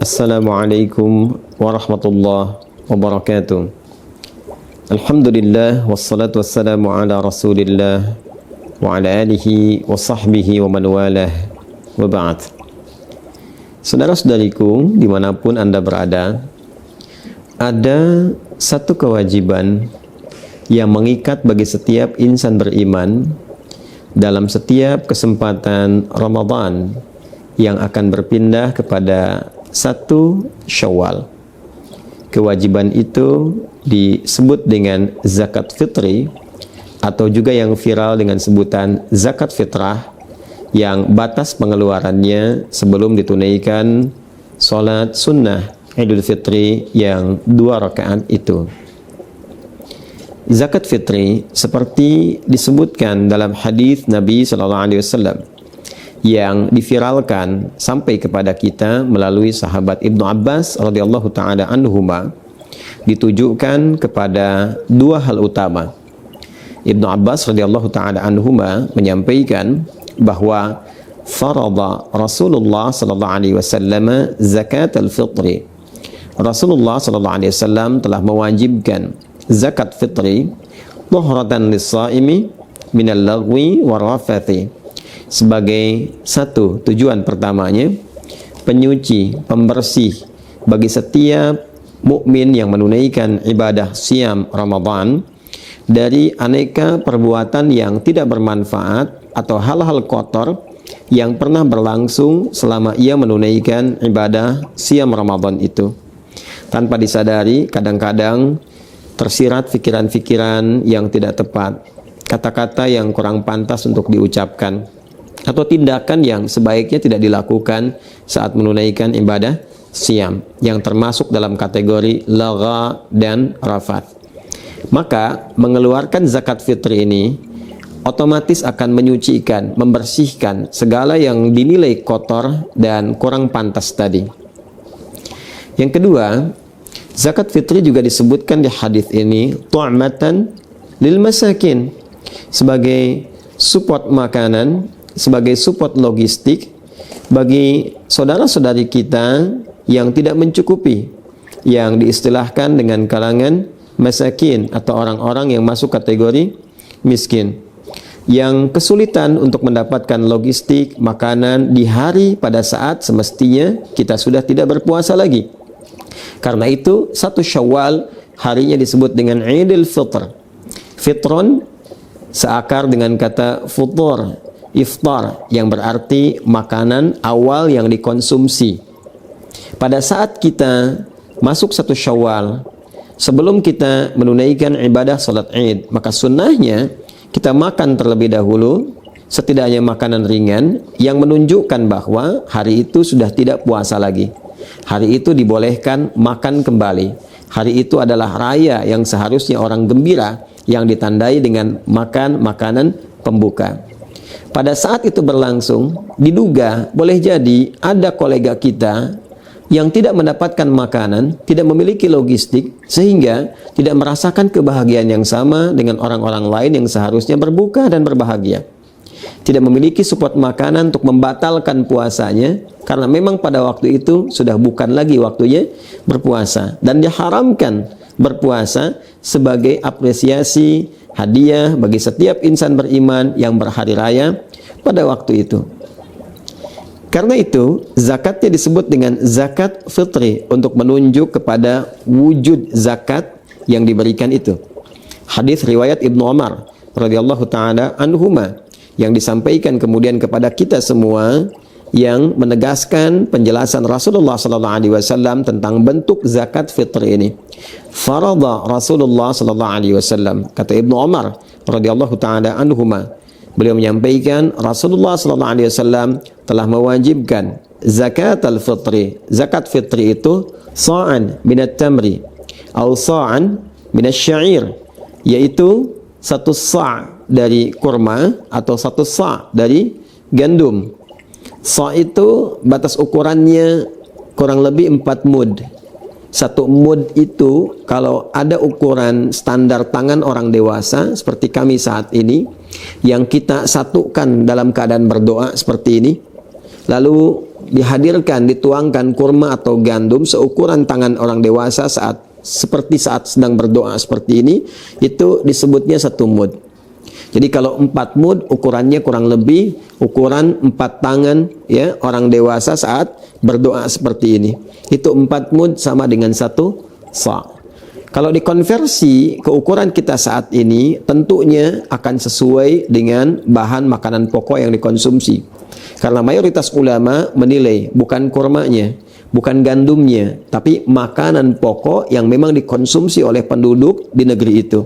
Assalamualaikum warahmatullahi wabarakatuh. Alhamdulillah wassalatu wassalamu ala Rasulillah wa ala alihi wa sahbihi wa man walah wa ba'd. Saudara-saudariku dimanapun Anda berada, ada satu kewajiban yang mengikat bagi setiap insan beriman dalam setiap kesempatan Ramadan yang akan berpindah kepada 1 Syawal. Kewajiban itu disebut dengan zakat fitri atau juga yang viral dengan sebutan zakat fitrah, yang batas pengeluarannya sebelum ditunaikan sholat sunnah Idul Fitri yang 2 rakaat itu. Zakat fitri seperti disebutkan dalam hadis Nabi SAW yang diviralkan sampai kepada kita melalui sahabat Ibnu Abbas radhiyallahu taala anhuma, ditujukan kepada 2 hal utama. Ibnu Abbas radhiyallahu taala anhuma menyampaikan bahwa farada Rasulullah sallallahu alaihi wasallam zakat al-fitri. Rasulullah sallallahu alaihi wasallam telah mewajibkan zakat fitri tuhratan lis-shaimi minal lagwi warafathi, sebagai satu tujuan pertamanya, penyuci, pembersih bagi setiap mukmin yang menunaikan ibadah siam Ramadan dari aneka perbuatan yang tidak bermanfaat atau hal-hal kotor yang pernah berlangsung selama ia menunaikan ibadah siam Ramadan itu. Tanpa disadari, kadang-kadang tersirat pikiran-pikiran yang tidak tepat, kata-kata yang kurang pantas untuk diucapkan, atau tindakan yang sebaiknya tidak dilakukan saat menunaikan ibadah siam yang termasuk dalam kategori lagha dan rafat. Maka mengeluarkan zakat fitri ini otomatis akan menyucikan, membersihkan segala yang dinilai kotor dan kurang pantas tadi. Yang kedua, zakat fitri juga disebutkan di hadis ini tu'matan lil masakin, sebagai support makanan, sebagai support logistik bagi saudara-saudari kita yang tidak mencukupi, yang diistilahkan dengan kalangan masakin atau orang-orang yang masuk kategori miskin, yang kesulitan untuk mendapatkan logistik makanan di hari pada saat semestinya kita sudah tidak berpuasa lagi. Karena itu 1 Syawal harinya disebut dengan Idul Fitr. Fitron seakar dengan kata futur, iftar, yang berarti makanan awal yang dikonsumsi. Pada saat kita masuk 1 Syawal, sebelum kita menunaikan ibadah salat Id, maka sunnahnya kita makan terlebih dahulu, setidaknya makanan ringan yang menunjukkan bahwa hari itu sudah tidak puasa lagi. Hari itu dibolehkan makan kembali. Hari itu adalah raya yang seharusnya orang gembira, yang ditandai dengan makan makanan pembuka. Pada saat itu berlangsung, diduga boleh jadi ada kolega kita yang tidak mendapatkan makanan, tidak memiliki logistik, sehingga tidak merasakan kebahagiaan yang sama dengan orang-orang lain yang seharusnya berbuka dan berbahagia. Tidak memiliki support makanan untuk membatalkan puasanya, karena memang pada waktu itu sudah bukan lagi waktunya berpuasa, dan diharamkan berpuasa sebagai apresiasi hadiah bagi setiap insan beriman yang berhari raya pada waktu itu. Karena itu zakatnya disebut dengan zakat fitri, untuk menunjuk kepada wujud zakat yang diberikan itu. Hadis riwayat Ibnu Umar radhiyallahu taala anhuma yang disampaikan kemudian kepada kita semua, yang menegaskan penjelasan Rasulullah sallallahu alaihi wasallam tentang bentuk zakat fitri ini. Farada Rasulullah sallallahu alaihi wasallam, kata Ibnu Umar radhiyallahu taala anhuma, beliau menyampaikan Rasulullah sallallahu alaihi wasallam telah mewajibkan zakat al-fitri. Zakat fitri itu sa'an minat tamri atau sa'an minasy syair, yaitu 1 sa' dari kurma atau 1 sa' dari gandum. Sa' itu batas ukurannya kurang lebih 4 mud. 1 mud itu kalau ada ukuran standar tangan orang dewasa seperti kami saat ini, yang kita satukan dalam keadaan berdoa seperti ini, lalu dihadirkan, dituangkan kurma atau gandum seukuran tangan orang dewasa seperti saat sedang berdoa seperti ini, itu disebutnya 1 mud. Jadi kalau 4 mud ukurannya kurang lebih ukuran 4 tangan ya orang dewasa saat berdoa seperti ini. Itu 4 mud sama dengan 1 sa'. Kalau dikonversi ke ukuran kita saat ini, tentunya akan sesuai dengan bahan makanan pokok yang dikonsumsi. Karena mayoritas ulama menilai bukan kurmanya, bukan gandumnya, tapi makanan pokok yang memang dikonsumsi oleh penduduk di negeri itu.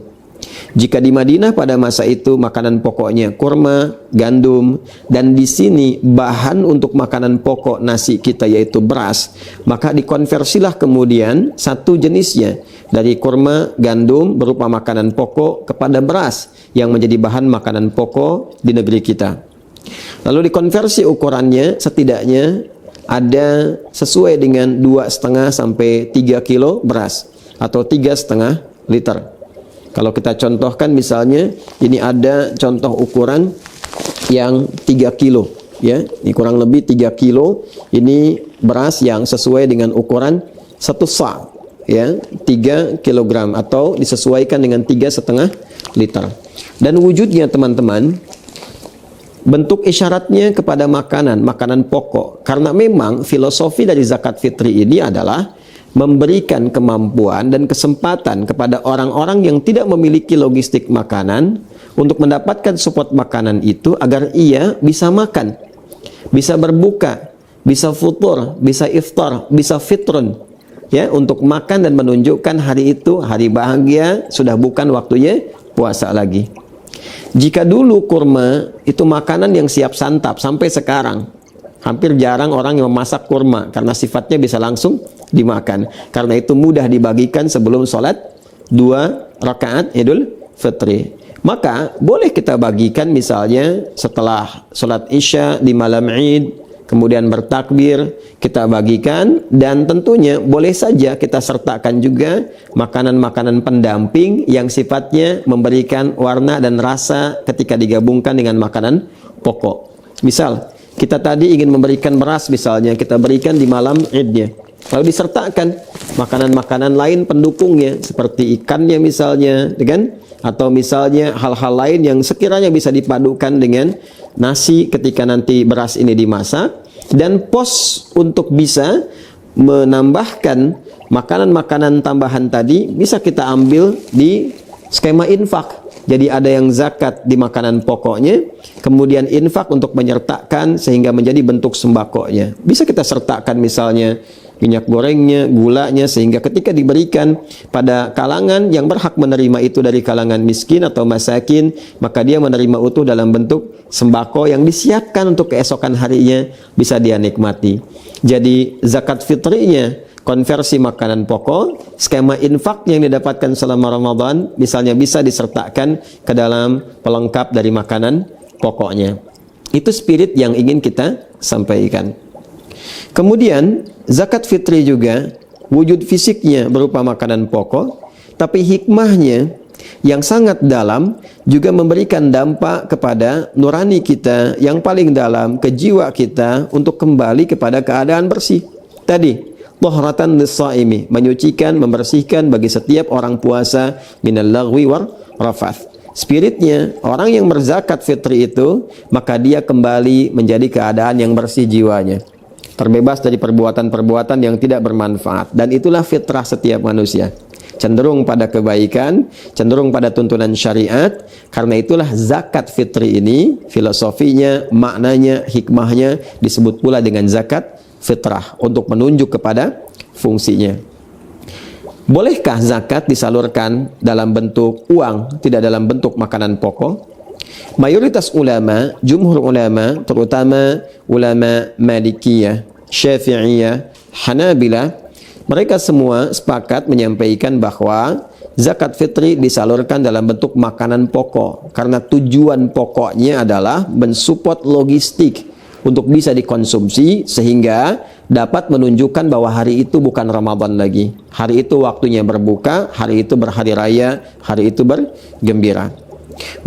Jika di Madinah pada masa itu makanan pokoknya kurma, gandum, dan di sini bahan untuk makanan pokok nasi kita yaitu beras, maka dikonversilah kemudian satu jenisnya dari kurma, gandum berupa makanan pokok kepada beras yang menjadi bahan makanan pokok di negeri kita. Lalu dikonversi ukurannya setidaknya ada sesuai dengan 2,5 sampai 3 kilo beras atau 3,5 liter. Kalau kita contohkan misalnya ini ada contoh ukuran yang 3 kilo ya, ini kurang lebih 3 kilo ini beras yang sesuai dengan ukuran 1 sa' ya, 3 kilogram atau disesuaikan dengan 3,5 liter. Dan wujudnya teman-teman, bentuk isyaratnya kepada makanan pokok. Karena memang filosofi dari zakat fitri ini adalah memberikan kemampuan dan kesempatan kepada orang-orang yang tidak memiliki logistik makanan untuk mendapatkan support makanan itu agar ia bisa makan, bisa berbuka, bisa futur, bisa iftar, bisa fitrun ya, untuk makan dan menunjukkan hari itu hari bahagia, sudah bukan waktunya puasa lagi. Jika dulu kurma itu makanan yang siap santap, sampai sekarang hampir jarang orang yang memasak kurma karena sifatnya bisa langsung dimakan. Karena itu mudah dibagikan sebelum sholat 2 rakaat Idul Fitri. Maka boleh kita bagikan misalnya setelah sholat Isya di malam Id, kemudian bertakbir, kita bagikan, dan tentunya boleh saja kita sertakan juga makanan-makanan pendamping yang sifatnya memberikan warna dan rasa ketika digabungkan dengan makanan pokok. Misal, kita tadi ingin memberikan beras misalnya, kita berikan di malam Idnya. Lalu disertakan makanan-makanan lain pendukungnya seperti ikannya misalnya, kan? Atau misalnya hal-hal lain yang sekiranya bisa dipadukan dengan nasi ketika nanti beras ini dimasak, dan pos untuk bisa menambahkan makanan-makanan tambahan tadi bisa kita ambil di skema infak. Jadi ada yang zakat di makanan pokoknya, kemudian infak untuk menyertakan sehingga menjadi bentuk sembakonya. Bisa kita sertakan misalnya minyak gorengnya, gulanya, sehingga ketika diberikan pada kalangan yang berhak menerima itu dari kalangan miskin atau masakin, maka dia menerima utuh dalam bentuk sembako yang disiapkan untuk keesokan harinya bisa dia nikmati. Jadi zakat fitrinya konversi makanan pokok, skema infak yang didapatkan selama Ramadan misalnya bisa disertakan ke dalam pelengkap dari makanan pokoknya. Itu spirit yang ingin kita sampaikan. Kemudian zakat fitri juga wujud fisiknya berupa makanan pokok, tapi hikmahnya yang sangat dalam juga memberikan dampak kepada nurani kita yang paling dalam, ke jiwa kita untuk kembali kepada keadaan bersih. Tadi tahratan lis-shaimi, menyucikan, membersihkan bagi setiap orang puasa minal lagwi war rafath. Spiritnya orang yang berzakat fitri itu, maka dia kembali menjadi keadaan yang bersih jiwanya, terbebas dari perbuatan-perbuatan yang tidak bermanfaat. Dan itulah fitrah setiap manusia, cenderung pada kebaikan, cenderung pada tuntunan syariat. Karena itulah zakat fitri ini, filosofinya, maknanya, hikmahnya disebut pula dengan zakat fitrah, untuk menunjuk kepada fungsinya. Bolehkah zakat disalurkan dalam bentuk uang, tidak dalam bentuk makanan pokok? Mayoritas ulama, jumhur ulama, terutama ulama Malikiyah, Syafi'iyah, Hanabilah, mereka semua sepakat menyampaikan bahwa zakat fitri disalurkan dalam bentuk makanan pokok, karena tujuan pokoknya adalah mensupport logistik untuk bisa dikonsumsi sehingga dapat menunjukkan bahwa hari itu bukan Ramadan lagi. Hari itu waktunya berbuka, hari itu berhari raya, hari itu bergembira.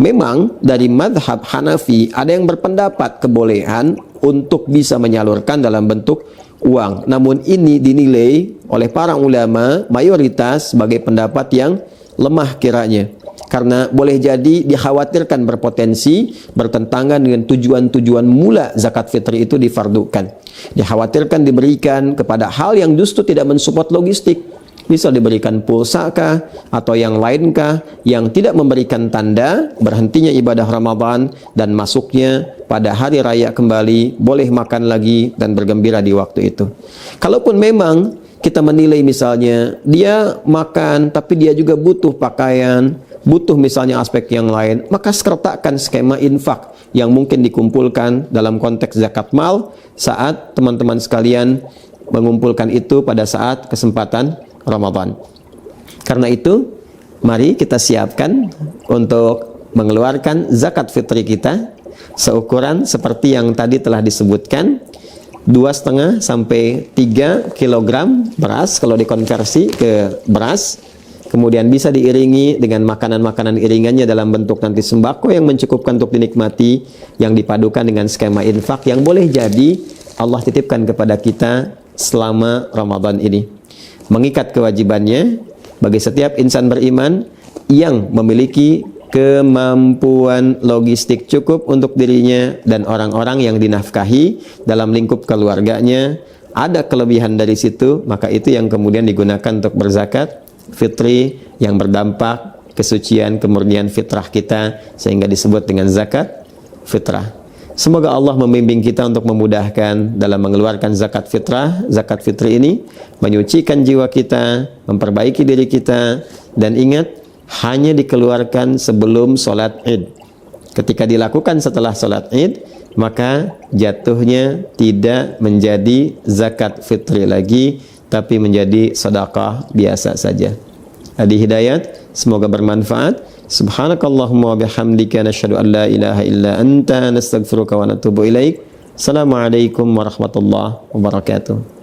Memang dari madhab Hanafi ada yang berpendapat kebolehan untuk bisa menyalurkan dalam bentuk uang. Namun ini dinilai oleh para ulama mayoritas sebagai pendapat yang lemah kiranya, karena boleh jadi dikhawatirkan berpotensi bertentangan dengan tujuan-tujuan mula zakat fitri itu difardukan. Dikhawatirkan diberikan kepada hal yang justru tidak mensupport logistik. Bisa diberikan pulsa kah atau yang lain kah yang tidak memberikan tanda berhentinya ibadah Ramadan dan masuknya pada hari raya kembali, boleh makan lagi dan bergembira di waktu itu. Kalaupun memang kita menilai misalnya dia makan tapi dia juga butuh pakaian, butuh misalnya aspek yang lain, maka sertakan skema infak yang mungkin dikumpulkan dalam konteks zakat mal saat teman-teman sekalian mengumpulkan itu pada saat kesempatan Ramadan. Karena itu, mari kita siapkan untuk mengeluarkan zakat fitri kita seukuran seperti yang tadi telah disebutkan, 2,5 sampai 3 kilogram beras kalau dikonversi ke beras, kemudian bisa diiringi dengan makanan-makanan iringannya dalam bentuk nanti sembako yang mencukupkan untuk dinikmati, yang dipadukan dengan skema infak yang boleh jadi Allah titipkan kepada kita selama Ramadan ini. Mengikat kewajibannya bagi setiap insan beriman yang memiliki kemampuan logistik cukup untuk dirinya dan orang-orang yang dinafkahi dalam lingkup keluarganya, ada kelebihan dari situ, maka itu yang kemudian digunakan untuk berzakat fitri yang berdampak kesucian kemurnian fitrah kita sehingga disebut dengan zakat fitrah. Semoga Allah membimbing kita untuk memudahkan dalam mengeluarkan zakat fitrah, zakat fitri ini, menyucikan jiwa kita, memperbaiki diri kita, dan ingat, hanya dikeluarkan sebelum sholat id. Ketika dilakukan setelah sholat id, maka jatuhnya tidak menjadi zakat fitri lagi, tapi menjadi sedekah biasa saja. Hadi hidayat, semoga bermanfaat. Subhanakallahumma wa bihamdika nasyhadu an la ilaha illa anta nastaghfiruka wa natubu ilaik. Assalamualaikum warahmatullahi wabarakatuh.